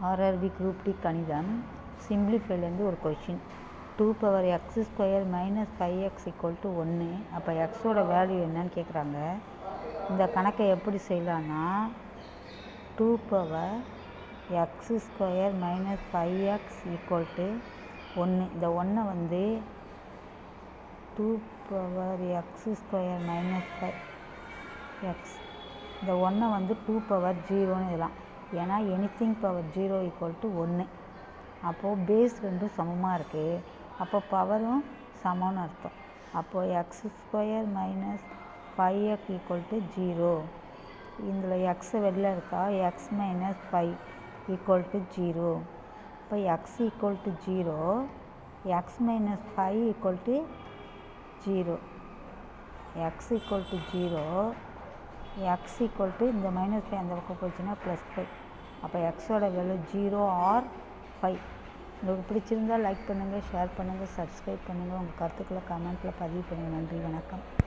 RRB group D கணிதம் சிம்பிளிஃபைலேருந்து ஒரு question 2x² - 5x = 1. அப்போ எக்ஸோட வேல்யூ என்னன்னு கேட்குறாங்க. இந்த கணக்கை எப்படி செய்யலான்னா 2x² - 5x = 1. இந்த 1 வந்து 2x² - 5x, இந்த 1 வந்து 2/0ன்னு இதெல்லாம். ஏன்னா எனிதிங் பவர் 0 = 1. அப்போது பேஸ் ரெண்டும் சமமாக இருக்குது. அப்போ பவரும் சமம்னு அர்த்தம். அப்போது x² - 5x = 0. இதில் x வெளில இருக்கா, x - 5 = 0. இப்போ x = 0, x - 5 = 0. x = 0, x இந்த -5 அந்த பக்கம் போச்சுன்னா +5. அப்போ எக்ஸோட வேல்யூ 0 ஆர் 5. உங்களுக்கு பிடிச்சிருந்தால் லைக் பண்ணுங்கள், ஷேர் பண்ணுங்கள், சப்ஸ்கிரைப் பண்ணுங்கள். உங்கள் கருத்துக்களை கமெண்ட்டில் பதிவு பண்ணுங்கள். நன்றி, வணக்கம்.